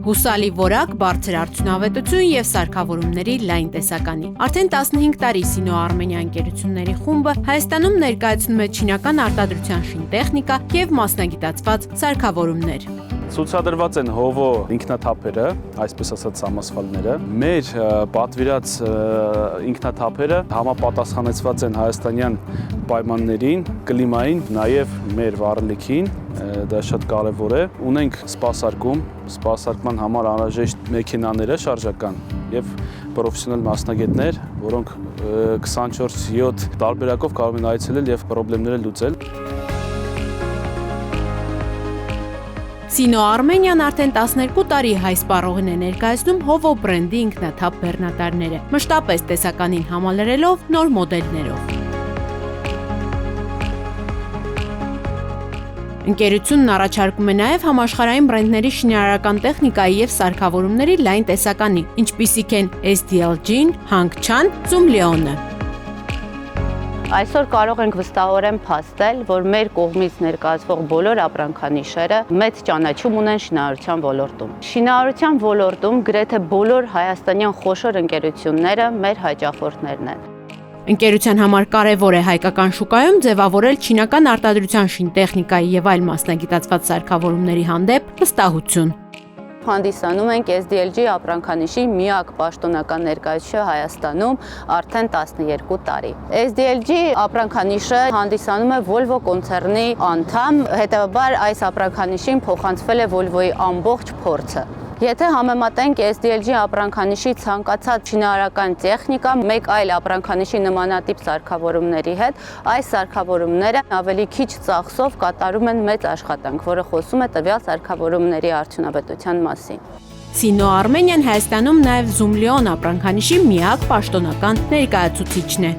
Հուսալի որակ, բարձր արդյունավետություն և սարքավորումների լայն տեսականի։ Արդեն 15 տարի Sino Armenia ընկերությունների խումբը Հայաստանում ներկայացնում է չինական արտադրության շինտեխնիկա և մասնագիտացված սարքավորումներ։ Ցուցադրված են հովո ինքնաթափերը, այսպես ասած սամասվալները։ Մեր պատվիրած ինքնաթափերը համապատասխանեցված են հայաստանյան պայմաններին, կլիմային, նաև մեր վառելիքին, դա շատ կարևոր է։ Ունենք սպասարկման համար անհրաժեշտ մեքենաները շարժական եւ պրոֆեսիոնալ մասնագետներ, որոնք 24/7 տարբերակով կարող են այցելել եւ խնդիրները լուծել։ Sino Armenian արդեն 12 տարի հայ սպառողին է ներկայացնում Hovo բրենդի ինքնաթափ բեռնատարները, մշտապես տեսականին համալրելով նոր մոդելներով։ Ընկերությունն առաջարկում է նաև համաշխարհային բրենդների շինարարական տեխնիկայի և սարքավորումների լայն տեսականի, ինչպիսիք են SDLG-ն, Hangchan, Zoomlion-ը։ Այսօր կարող ենք վստահորեն փաստել, որ մեր կողմից ներկայացվող բոլոր ապրանքանիշերը մեծ ճանաչում ունեն շինարարության ոլորտում։ Շինարարության ոլորտում գրեթե բոլոր հայաստանյան խոշոր ընկերությունները մեր հաճախորդներն են։ Ընկերության համար կարևոր է հայկական շուկայում ձևավորել չինական արտադրության շինտեխնիկայի և այլ մասնագիտացված սարքավորումների հանդեպ վստահություն։ Հանդիսանում ենք SDLG ապրանքանիշի միակ պաշտոնական ներկայացուցիչը Հայաստանում արդեն 12 տարի։ SDLG ապրանքանիշը հանդիսանում է Volvo կոնցեռնի անդամ, հետևաբար այս ապրանքանիշին փոխանցվել է Volvo-ի ամբողջ փորձը։ Եթե համեմատենք SDLG ապրանքանիշի ցանկացած շինարարական տեխնիկա մեկ այլ ապրանքանիշի նմանատիպ սարքավորումների հետ, այս սարքավորումները ավելի քիչ ծախսով կատարում են մեծ աշխատանք, որը խոսում է տվյալ սարքավորումների արդյունավետության մասին։ Sino Armenian Հայաստանում նաև Zoomlion ապրանքանիշի միակ պաշտոնական ներկայացուցիչն է։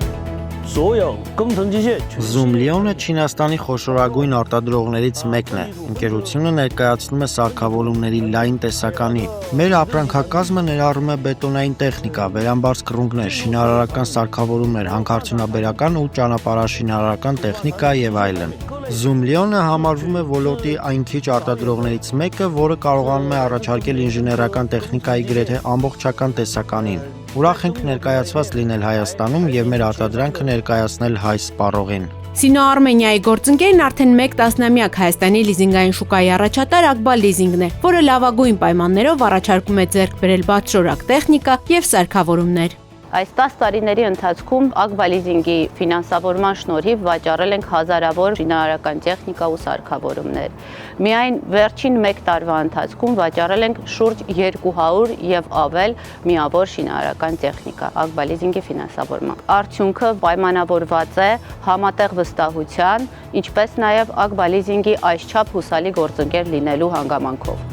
Zoomlion-ը Չինաստանի խոշորագույն արտադրողներից մեկն է։ Ընկերությունը ներկայացնում է սարքավորումների լայն տեսականի։ Մեր ապրանքակազմը ներառում է բետոնային տեխնիկա, վերամբարձ կռունգներ, շինարարական սարքավորումներ, հանքարդյունաբերական ու ճանապարհաշինարարական տեխնիկա եւ այլն։ Zoomlion-ը համարվում է ոլորտի այն քիչ արտադրողներից մեկը, որը կարողանում է առաջարկել ինժեներական տեխնիկայի գրեթե ամբողջական տեսականին։ Ուրախ ենք ներկայացված լինել Հայաստանում եւ մեր արտադրանքը ներկայացնել հայ սպառողին։ Sino Armenia-ի գործընկերն արդեն 1 տասնամյակ Հայաստանի լիզինգային շուկայի առաջատար Ակբա լիզինգն է, որը լավագույն պայմաններով առաջարկում է ձեռք բերել բարձրորակ տեխնիկա եւ սարքավորումներ։ Այս 10 տարիների ընթացքում Ակբա լիզինգի ֆինանսավորման շնորհիվ վաճառել ենք հազարավոր շինարարական տեխնիկա ու սարքավորումներ։ Միայն վերջին 1 տարվա ընթացքում վաճառել ենք շուրջ 200 եւ ավել միավոր շինարարական տեխնիկա Ակբա լիզինգի ֆինանսավորմամբ։ Արդյունքը պայմանավորված է համատեղ վստահության, ինչպես նաեւ Ակբա լիզինգի այսչափ հուսալի գործընկեր լինելու հանգամանքով։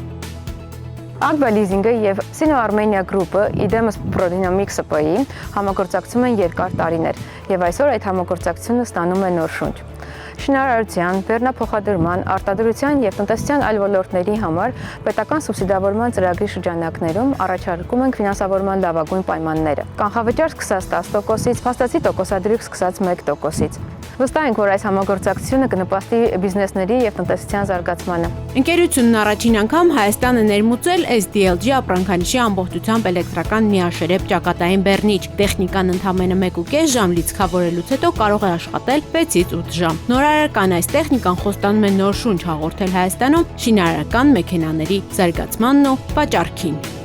Ակբա լիզինգը եւ Sino Armenia Group-ը Idemis Prodynamics ՍՊ-ի համագործակցում են երկար տարիներ եւ այսօր այդ համագործակցությունը ստանում է նոր շունչ։ Շինարարության, բեռնափոխադրման, արտադրության եւ տնտեսության այլ ոլորտների համար պետական սուբսիդավորման ծրագրի շրջանակներում առաջարկում ենք ֆինանսավորման լավագույն պայմանները։ Կանխավճար սկսած 10%-ից, փաստացի տոկոսադրույք սկսած 1%-ից։ Վստահ ենք, որ այս համագործակցությունը կնպաստի բիզնեսների եւ տնտեսության զարգացմանը։ Ընկերությունն առաջին անգամ Հայաստանը ներմուծել SDLG ապրանքանիշի ամբողջությամբ էլեկտրական միաշերեփ ճակատային բեռնիչ։ Տեխնիկան ընդամենը 1.5 ժամ լիցքավորելուց հետո կարող է աշխատել 6-ից 8 ժամ։ Նորարարական այս տեխնիկան խոստանում է նոր շունչ հաղորդել Հայաստանում շինարարական մեքենաների զարգացմանն ու վաճառքին։